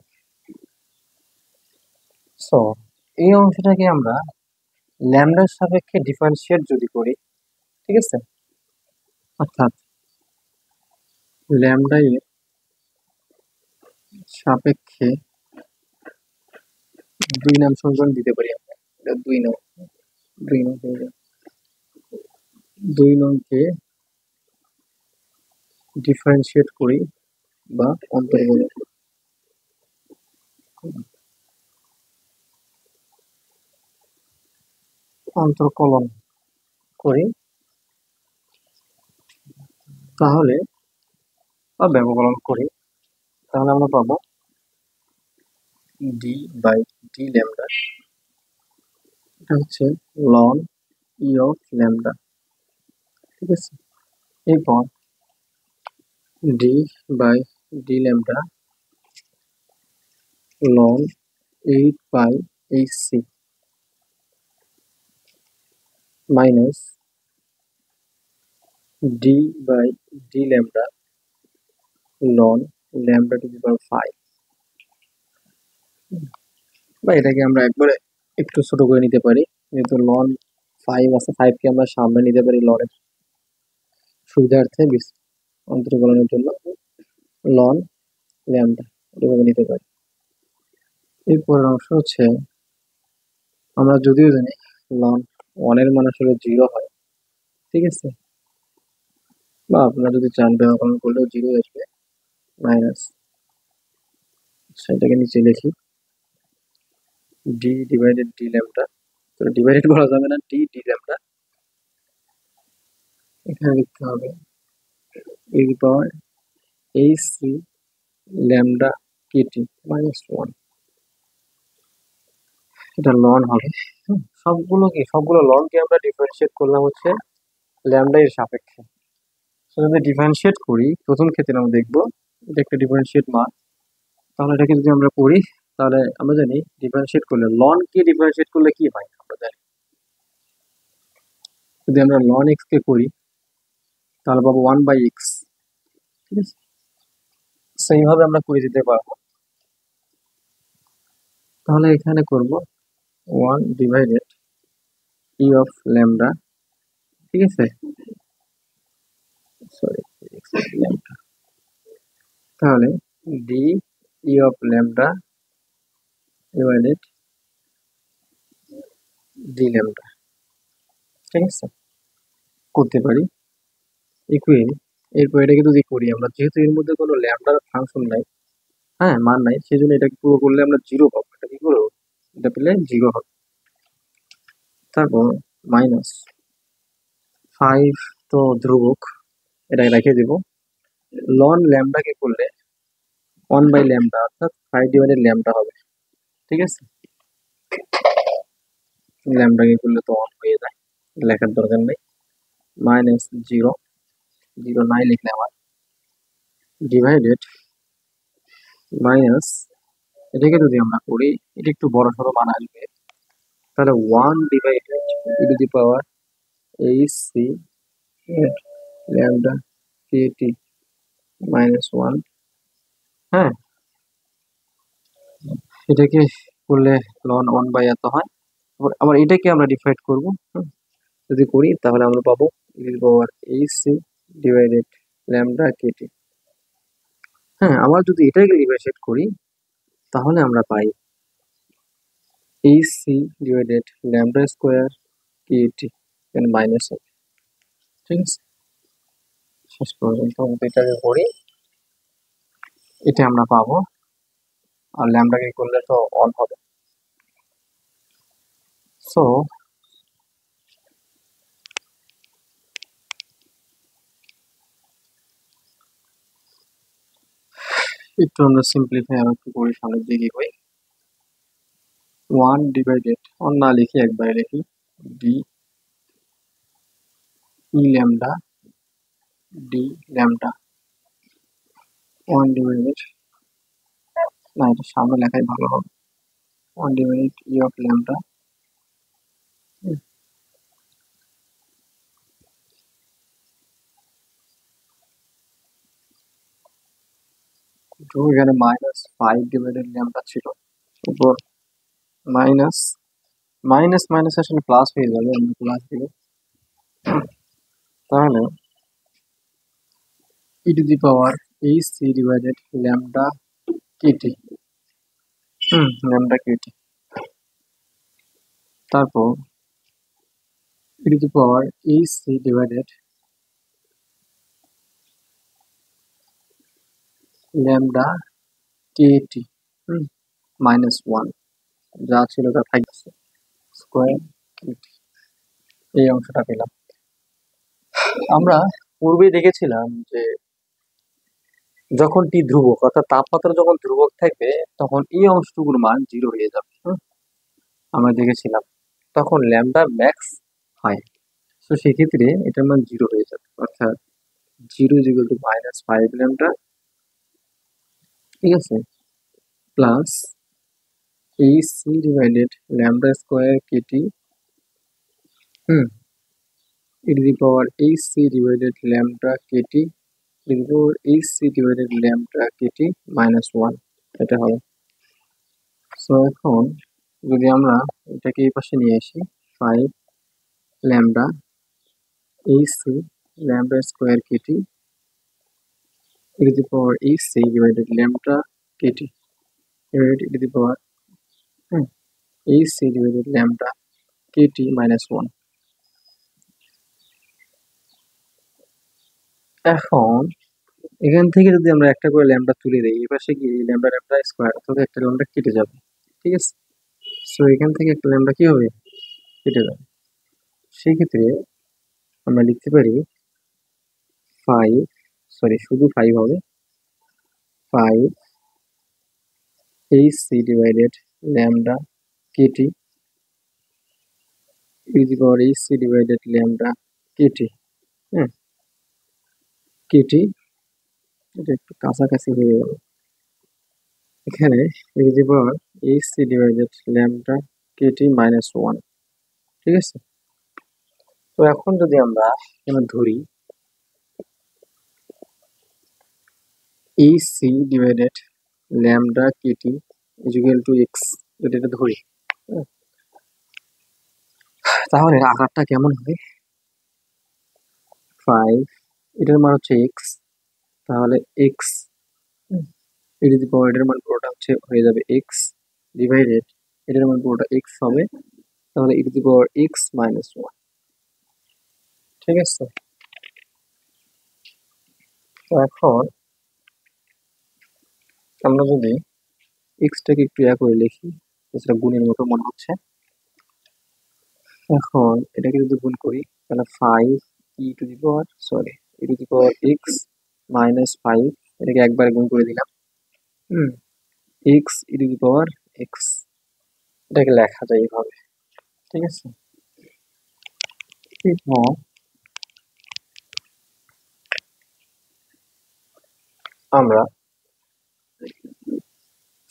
সো এই অংশটাকে আমরা ল্যামডার সাপেক্ষে ডিফারেন্সিয়েট যদি করি, ঠিক আছে, অর্থাৎ ল্যামডা এর সাপেক্ষে 2 নং সমীকরণ দিতে পারি আমরা। এটা 2 নং, 2 নং হয়ে যাবে। 2 নংকে ডিফারেন্সিয়েট করি বা অন্তর্কলন করি, তাহলে বা ব্যবকলন করি, তাহলে আমরা পাবো ডি বাই ডি ল্যামডা। এটা হচ্ছে লন ই অফ ল্যামডা, ঠিক আছে। এরপর D by D lambda ln 8 by hc minus D by D lambda ln lambda to the power 5। বা এটাকে আমরা একবারে একটু ছোট করে নিতে পারি, যেহেতু লন 5 আছে, 5 কে আমরা সামনে নিতে পারি লনের সুবিধার্থে, অন্তর্কলনের জন্য লন ল্যামডা এভাবে নিতে পারি। এরপরের অংশ হচ্ছে, আমরা যদিও জানি লন 1 এর মান আসলে 0 হয়, ঠিক আছে, বা আপনারা যদি চান ব্যবকলন করলেও 0 আসবে, মাইনাস, সেটাকে নিচে লিখি ডি ডিভাইডেড ডি ল্যামডা, তো ডিভাইডেড করা যাবে না, ডি ডি ল্যামডা, এখানে লিখতে হবে e to the power ac lambda KT minus 1। এটা লন হবে। সবগুলো লনকে আমরা ডিফারেন্সিয়েট করলাম হচ্ছে ল্যামডা এর সাপেক্ষে। যদি ডিফারেন্সিয়েট করি, প্রথম ক্ষেত্রে আমরা দেখবো এটা একটা ডিফারেন্সিয়েট মান, তাহলে এটাকে যদি আমরা করি, তাহলে আমরা জানি ডিফারেন্সিয়েট করলে লন কে ডিফারেন্সিয়েট করলে কি হয় আমরা জানি। যদি আমরা লন এক্স কে করি, তাহলে পাবো 1 বাই এক্স, ঠিক আছে। সেইভাবে আমরা করে দিতে পারবো। তাহলে এখানে করব 1 ডিভাইডেড ই অফ ল্যামডা, ঠিক আছে, সরি ল্যামডা, তাহলে D E of lambda divided d lambda, ঠিক আছে, করতে পারি ইকুয়াল। এরপর এটাকে যদি করি আমরা, যেহেতু এর মধ্যে কোনো ল্যামডার ফাংশন নাই, হ্যাঁ, মান নাই, সেই জন্য এটাকে পুরো করলে আমরা 0 পাবো। এটা কি করবো, এটা পেলে 0 হবে। তারপর মাইনাস 5 তো ধ্রুবক, এটাকে রেখে দিব। লন ল্যামডাকে করলে 1 বাই ল্যামডা, অর্থাৎ 5 ডিভাইডেড ল্যামডা হবে, ঠিক আছে। ল্যামডাকে করলে তো 1 হয়ে যায়, লেখার দরকার নেই। মাইনাস 0, 0 নাই লিখলে আমার, ডিভাইডেড মাইনাস, এটাকে যদি আমরা করি, এটা একটু বড় সড়ো মান আসবে, তাহলে 1 divided E to the power ac lambda KT minus 1। হ্যাঁ, এটাকে করলে লন 1 বাই এত হয়। আবার এটাকে আমরা ডিভাইড করবো, যদি করি তাহলে আমরা পাবো E to the power ac divided lambda KT. হ্যাঁ, আবার যদি এটাকে ডিভাইড করি, তাহলে আমরা পাই ac divided lambda square KT, এখানে মাইনাস হবে, ঠিক আছে। শেষ পর্যন্ত এটাকে করি, এটা আমরা পাবো, আর ল্যামডাকে করলে তো 1 হবে। সো একটু আমরা সিম্পলিফাই আর একটু করি, সামনের দিকে করি। 1 ডিভাইডেড, না লিখি একবারে লিখি, D E lambda D lambda 1 divided, না এটা সামনে লেখাই ভালো হবে, 1 ডিভাইডেড ই অফ ল্যামডা। তো এখানে -5 ডিভাইডেড ল্যামডা ছিল, উপর মাইনাস মাইনাস মাইনাস আসলে প্লাস হয়ে যাবে, আমরা প্লাস দিব। তাহলে E to the power H C divided lambda KT, lambda KT, তারপর E to the power H C divided lambda KT -1, যা ছিল তা থাকছে, স্কোয়ার কেটি, এই অংশটা পেলাম। আমরা পূর্বেই দেখেছিলাম যে যখন টি ধ্রুবক অর্থাৎ তাপমাত্রা যখন ধ্রুবক থাকবে তখন এই অংশটুকুর মান 0 হয়ে যাবে। আমরা দেখেছিলাম তখন ল্যামডা ম্যাক্স হয়, তো সেক্ষেত্রে এটার মান 0 হয়ে যাবে, অর্থাৎ 0 ইজ ইকুয়াল টু -5 ল্যামডা, ঠিক আছে, plus h C divided lambda square KT, E to the power H C divided lambda KT, E to the power H C divided lambda KT -1, এটা হবে। সো এখন যদি আমরা এটাকে এই পাশে নিয়ে আসি, 5 lambda h c lambda square KT E to the power H C divided lambda KT divided E to the power H C divided lambda KT -1। এখন এখান থেকে যদি আমরা একটা করে ল্যামডা তুলে দিই, এই পাশে গিয়ে ল্যামডা ল্যামডা স্কোয়ার অর্থাৎ একটা ল্যামডা কেটে যাবে, ঠিক আছে। সো এখান থেকে একটা ল্যামডা কি হবে, কেটে যাবে। সেই ক্ষেত্রে আমরা লিখতে পারি 5, সরি শুধু 5 হবে, 5 H C divided lambda KT E to the power H C divided lambda KT, KT, এটা একটু কাছাকাছি হয়ে গেল, এখানে E to the power H C divided lambda KT -1, ঠিক আছে। তো এখন যদি আমরা এখানে ধরি H C divided lambda KT is equal to X, যদি এটা ধরি, তাহলে আকারটা কেমন হবে, 5, এটার মান হচ্ছে এক্স, তাহলে এক্স ই টু দি পাওয়ার এটার মান পুরোটা হচ্ছে হয়ে যাবে এক্স ডিভাইডেড এটার মান পুরোটা এক্স হবে, তাহলে E to the power X -1, ঠিক আছে। তো এখন আমরা যদি এক্সটাকে একটু করে লিখি, সেটা গুণের মতো মনে হচ্ছে। এখন এটাকে যদি গুণ করি তাহলে 5 E to the power E to the power X -5, এটাকে একবার গুণ করে দিলাম, X E to the power X, এটাকে লেখা যায় এইভাবে, ঠিক আছে। এরপর আমরা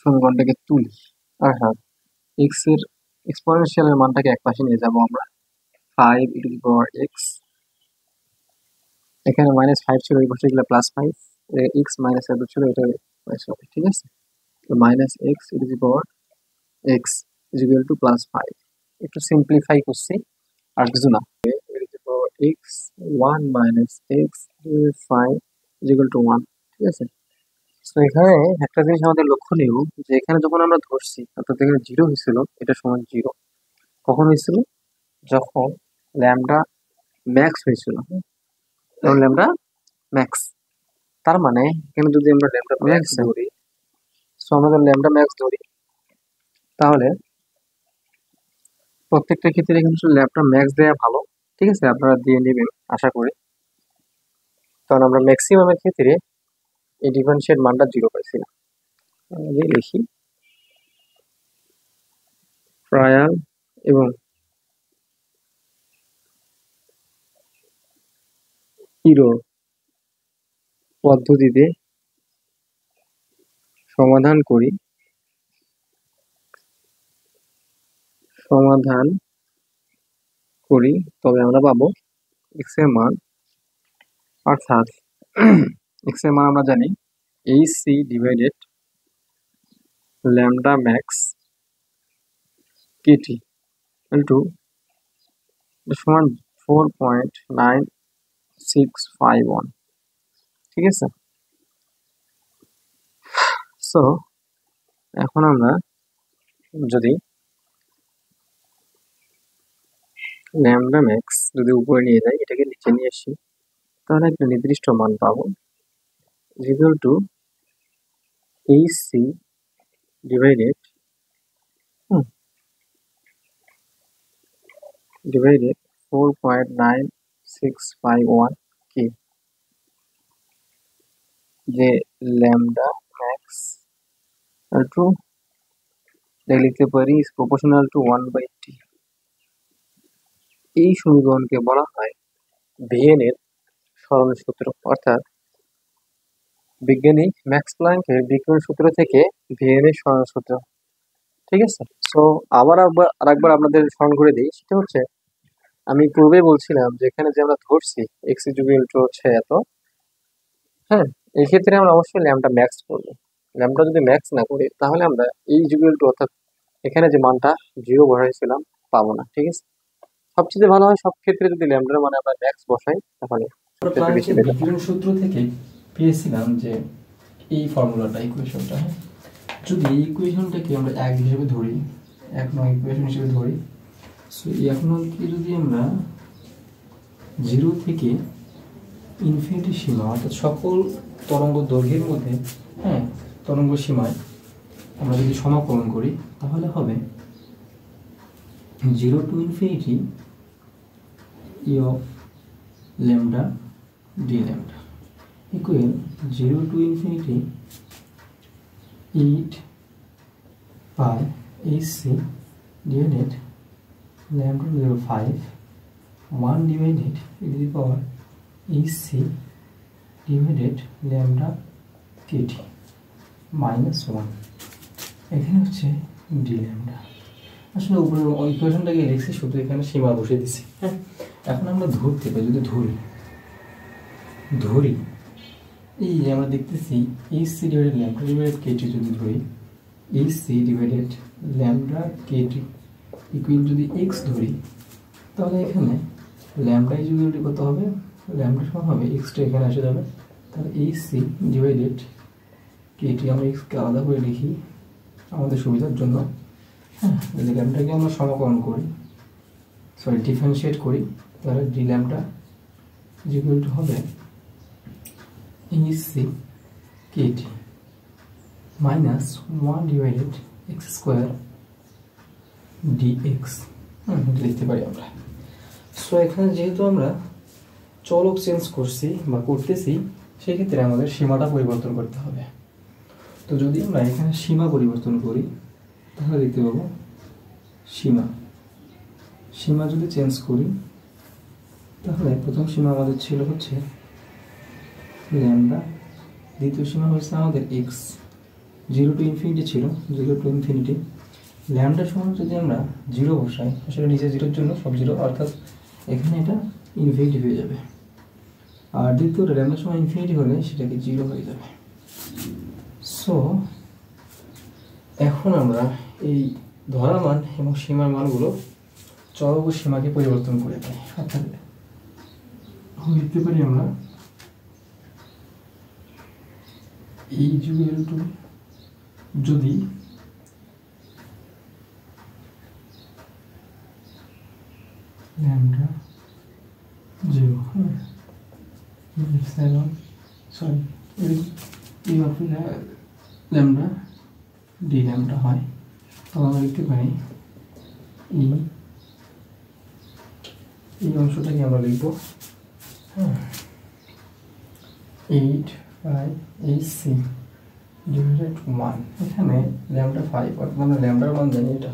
সমীকরণটাকে তুলি, আর হ্যাঁ, এক্স এর এক্সপোনেনশিয়ালের মানটাকে এক পাশে নিয়ে যাবো আমরা, 5 E to the power x, এখানে -5 ছিল, এই পাশে গেলে +5, এক্স মাইনাস এত ছিল, এটা প্লাস হবে, ঠিক আছে। তো -x E to the power X is equal to +5, একটু সিম্পলিফাই করছি, আর কিছু না, E to the power X 1 - x 5 is equal to 1, ঠিক আছে। তো এখানে একটা জিনিস আমাদের লক্ষণীয়, যে এখানে যখন আমরা ধরছি অর্থাৎ এখানে 0 হয়েছিল, এটা সমান 0 কখন হয়েছিল, যখন ল্যামডা ম্যাক্স হয়েছিল, যখন ল্যামডা ম্যাক্স, তার মানে এখানে যদি আমরা ল্যামডা ম্যাক্স ধরি, সো আমরা যদি ল্যামডা ম্যাক্স ধরি, তাহলে প্রত্যেকটা ক্ষেত্রে কিন্তু ল্যামডা ম্যাক্স দেওয়া ভালো, ঠিক আছে, আপনারা দিয়ে নেবেন আশা করি, কারণ আমরা ম্যাক্সিমামের ক্ষেত্রে এই ডিফারেন্সিয়েট মানটা 0 পাইছিলাম। আগে লিখি ট্রায়াল এবং ইরর পদ্ধতিতে সমাধান করি তবে আমরা পাবো x এর মান, অর্থাৎ x এর মান আমরা জানি AC divided lambda max KT into সমান 4.9651। ঠিক আছে, সো এখন আমরা যদি ল্যামডা ম্যাক্স যদি উপরে নিয়ে যাই, এটাকে নিচে নিয়ে আসি, তাহলে একটা নির্দিষ্ট মান পাবো equal to AC divided divided 4.9651 কি, যে ল্যামডা ম্যাক্স টু লিখতে পারি ইজ প্রপোর্শনাল টু 1/t। এই সমীকরণকে বলা হয় ভিএন এর সরণ সূত্র, অর্থাৎ বিজ্ঞানী ম্যাক্স প্ল্যাঙ্কের বিকিরণ সূত্র থেকে ভিএন এর সরণ সূত্র। ঠিক আছে, সো আরেকবার আপনাদের স্মরণ করে দিই, সেটা হচ্ছে আমি পূর্বে বলছিলাম যে এখানে যে আমরা ধরছি এক্স ইকুয়াল টু হচ্ছে এত, হ্যাঁ, এই ক্ষেত্রে আমরা অবশ্যই ল্যামডা ম্যাক্স করবো। ল্যামডা যদি ম্যাক্স না করি তাহলে আমরা এই ইকুয়াল টু অর্থাৎ এখানে যে মানটা 0 বসাইছিলাম পাবো না। ঠিক আছে, সবচেয়ে ভালো হয় সব ক্ষেত্রে যদি ল্যামডার মানে আমরা ম্যাক্স বসাই, তাহলে সবচেয়ে বেশি বেটার। বিকিরণ সূত্র থেকে পেয়েছিলাম যে এই ফর্মুলাটা, ইকুয়েশনটা, যদি এই ইকুয়েশনটাকে আমরা 1 হিসেবে ধরি, 1 নং ইকুয়েশন হিসেবে ধরি, সো এই 1 নংকে যদি আমরা 0 থেকে ইনফিনিটি সীমা, অর্থাৎ সকল তরঙ্গ দৈর্ঘ্যের মধ্যে, হ্যাঁ, তরঙ্গ সীমায় আমরা যদি সমাকলন করি, তাহলে হবে 0 to infinity e of lambda d lambda equal 0 to infinity 8 pi AC divided lambda to the 5 1 divided e to the power AC divided lambda kt minus 1। এখানে হচ্ছে d lambda। আসলে উপরে ইকুয়েশনটাকে লিখছি, শুধু এখানে সীমা বসে দিছি। হ্যাঁ, এখন আমরা ধরতে পারি, যদি ধরি এই যে আমরা দেখতেছি AC divided lambda divided KT, যদি ধরি AC divided lambda KT equal যদি x ধরি, তাহলে এখানে ল্যামডা ইকুয়ালটি কত হবে, ল্যামডা সমান হবে এক্সটা এখানে এসে যাবে, তাহলে AC ডিভাইডেড কেটি আমরা এক্সকে আলাদা করে লিখি আমাদের সুবিধার জন্য। হ্যাঁ, যদি ল্যামডাকে আমরা সমাকলন করি, সরি ডিফারেন্সিয়েট করি, তাহলে ডি ল্যামডা ইকুয়াল টু হবে AC KT minus 1 divided x square dx লিখতে পারি আমরা। সো এখানে যেহেতু আমরা চলক চেঞ্জ করছি বা করতেছি, সেক্ষেত্রে আমাদের সীমাটা পরিবর্তন করতে হবে। তো যদি আমরা এখানে সীমা পরিবর্তন করি, তাহলে দেখতে পাবো সীমা যদি চেঞ্জ করি, তাহলে প্রথম সীমা আমাদের ছিল হচ্ছে ল্যামডা, দ্বিতীয় সীমা হচ্ছে আমাদের এক্স, 0 to infinity ছিল, 0 to infinity ল্যামডা সমান যদি আমরা 0 বসাই, আসলে নিচে 0-এর জন্য সব 0, অর্থাৎ এখানে এটা ইনফিনিটি হয়ে যাবে, আর দ্বিতীয়টা ল্যামডা সমান ইনফিনিটি হলে সেটাকে 0 হয়ে যাবে। সো এখন আমরা এই ধরা মান এবং সীমার মানগুলো চলক ও সীমাকে পরিবর্তন করে পাই, অর্থাৎ লিখতে পারি আমরা এই ইকুয়াল টু, যদি ল্যামডা 0, সরি এই অফ ল্যামডা ডি ল্যামডা হয়, তখন আমরা লিখতে পারি এই অংশটাকে আমরা লিখব 8 by AC ডিভাইডেড 1, এখানে ল্যামডা 5 অর্থাৎ আমরা ল্যামডার মান জানি এটা,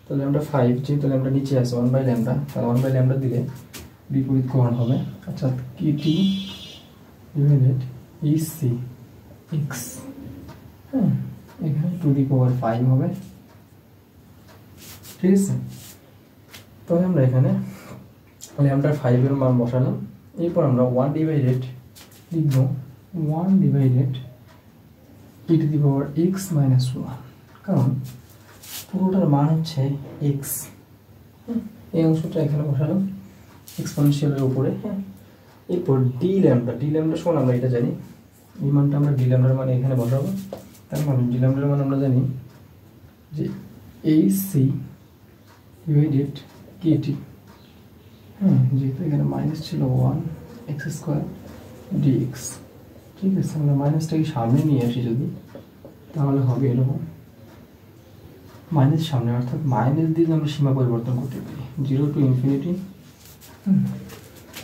তো ল্যামডা 5 যেহেতু ল্যামডা নিচে আছে 1/λ, তাহলে 1/λ দিলে বিপরীতকরণ হবে, অর্থাৎ কেটি ডিভাইডেড ইসি এক্স, হ্যাঁ এখানে টু দি পাওয়ার 5 হবে, ঠিক আছে। তবে আমরা এখানে ল্যামডা 5 এর মান বসালাম, এরপর আমরা 1 ডিভাইডেড লিখব 1 divided E to the power x minus 1, কারণ পুরোটার মান হচ্ছে এক্স, এই অংশটা এখানে বসালাম এক্সপোনেনশিয়ালের উপরে, হ্যাঁ। এরপর ডি ল্যামডা সমান আমরা এটা জানি, এই মানটা আমরা ডি ল্যামডার মানে এখানে বসাবো, তার মানে ডি ল্যামডার মান আমরা জানি যে AC ডিভাইডেড কেটি, হ্যাঁ যেহেতু এখানে মাইনাস ছিল 1 এক্স স্কোয়ার ডিএক্স, ঠিক আছে। আমরা মাইনাসটাকে সামনে নিয়ে আসি যদি, তাহলে হবে এরকম মাইনাস সামনে, অর্থাৎ মাইনাস দিয়ে আমরা সীমা পরিবর্তন করতে পারি 0 টু ইনফিনিটি,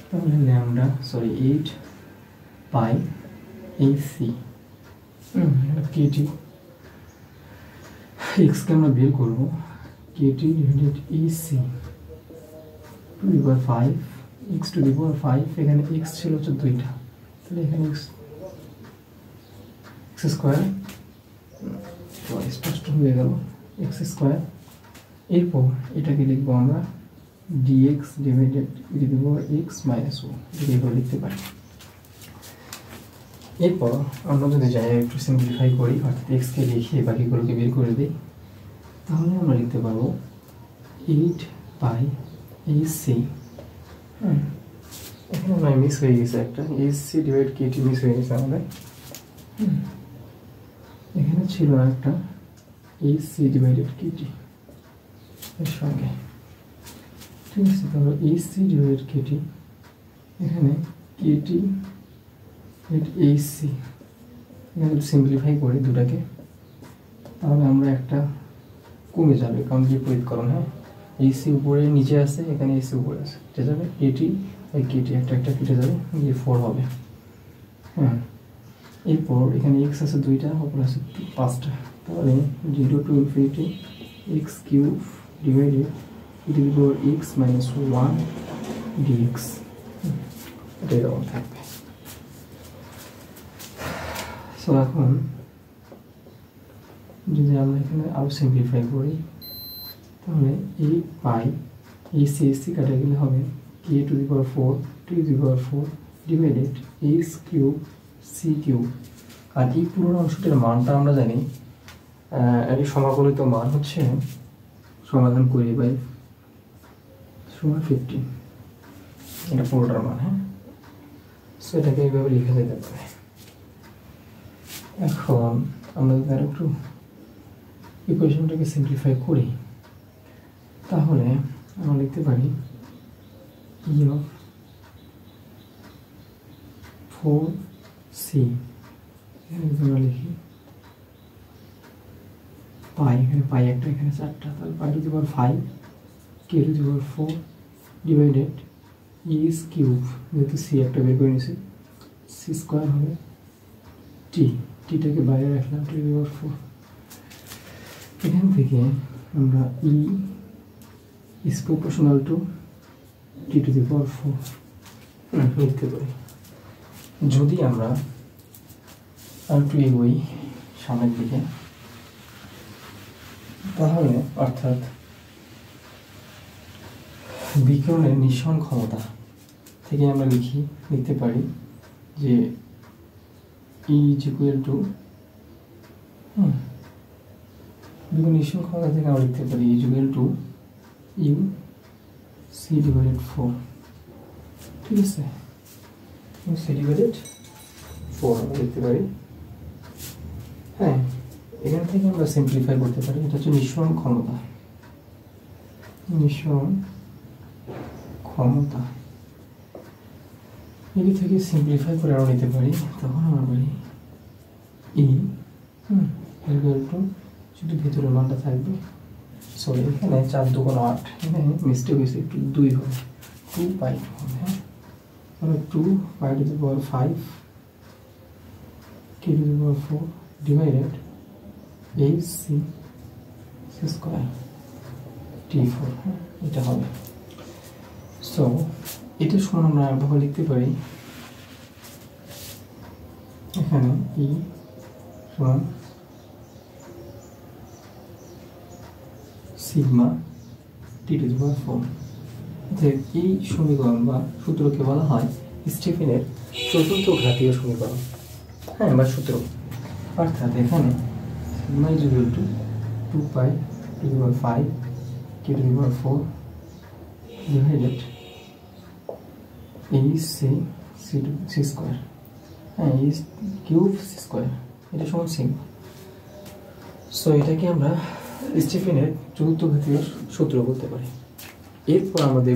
তাহলে ল্যামডা 8 পাই AC কেটি, এক্সকে আমরা বের করবো, KT divided EC to the power 5 X to the power 5, এখানে এক্স ছিল হচ্ছে 2টা, তাহলে এখানে এক্স স্কোয়ার স্পষ্ট হয়ে গেল এক্স স্কোয়ার। এরপর এটাকে লিখবো আমরা dx divided E to the power x minus 1, এটাকে এভাবে লিখতে পারি। এরপর আমরা যদি যাই একটু সিম্পলিফাই করি, অর্থাৎ এক্সকে লিখে বাকিগুলোকে বের করে দিই, তাহলে আমরা লিখতে পারবো 8 পাই AC, হ্যাঁ এখানে আমরা মিস হয়ে গেছে একটা, AC ডিভাইড কেটি মিস হয়ে গেছে আমাদের, এখানে ছিল একটা AC ডিভাইডেড কেটি এর সঙ্গে, ঠিক আছে। তাহলে AC ডিভাইডেড কেটি, এখানে কেটি AC, এখানে সিম্পলিফাই করি দুটাকে, তাহলে আমরা একটা কমে যাবে, কারণ বিপরীতকরণ, হ্যাঁ AC উপরে নিচে আছে, এখানে AC উপরে আছে, কেটে যাবে কেটি বাই কেটি, একটা কেটে যাবে, গিয়ে 4 হবে, হ্যাঁ। এরপর এখানে এক্স আছে 2টা, উপরে আছে 5টা, তাহলে 0 to infinity x cube divided E to the power x minus 1 dx, এটা এরকম থাকবে। সো এখন যদি আমরা এখানে আরও সিম্পলিফাই করি, তাহলে 8 পাই AC কাটা গেলে হবে K to the power 4 to the power 4 divided X cube C cube, আর এই পুরো অংশটির মানটা আমরা জানি, এর সমাকলিত মান হচ্ছে সমাধান করি বাই সমান 15, এটা পুরোটার মান, হ্যাঁ। সো এটাকে এইভাবে লেখা যেতে পারে। এখন আমরা যদি আর একটু ইকুয়েশনটাকে সিম্পলিফাই করি, তাহলে আমরা লিখতে পারি ই অফ 4c, এখানে যদি আমরা লিখি পাই, এখানে পাই একটা, এখানে 4টা, তাহলে pi to the power 5 K to the power 4 divided is cube, যেহেতু সি একটা বের করে নিয়েছি, সি স্কোয়ার হবে টিটাকে বাইরে রাখলাম টু দি পাওয়ার 4, এখান থেকে আমরা E is proportional to T to the power 4 লিখতে পারি। যদি আমরা আর একটু এগোই সামনের দিকে, তাহলে অর্থাৎ বিকিরণের নিঃসরণ ক্ষমতা থেকে আমরা লিখতে পারি যে ই ইজ ইকুয়াল টু, বিকিরণ নিঃসরণ ক্ষমতা থেকে আমরা লিখতে পারি is equal to u c divided 4, ঠিক আছে, সি ডিভাইডেড 4 আমরা লিখতে পারি, হ্যাঁ। এখান থেকে আমরা সিম্পলিফাই করতে পারি, এটা হচ্ছে নিঃসরণ ক্ষমতা, এটি থেকে সিম্পলিফাই করে আরও নিতে পারি, তখন আমরা বলি ই ইকুয়াল টু, শুধু ভিতরের মানটা থাকবে, সরি এখানে 4 2 8, এখানে মিস্টেক হয়েছে, একটু 2 হবে, 2 পাই হবে, হ্যাঁ। তাহলে 2 pi to the power 5 K to the power 4 divided H C square T4, হ্যাঁ এটা হবে। সো এটা সমান আমরা ভাবে লিখতে পারি এখানে ই সমান সিগমা T⁴। এই সমীকরণ বা সূত্রকে বলা হয় স্টিফেনের চতুর্থ ঘাতীয় সমীকরণ, হ্যাঁ বা সূত্র। অর্থাৎ এখানে sigma is equal to 2 pi T⁵ T⁴ divided H C square, হ্যাঁ এইচ কিউব সি স্কোয়ার, এটা সমান সিগমা। সো এটাকে আমরা স্টিফেনের চতুর্থ ঘাতীয় সূত্র বলতে পারি। এরপর আমাদের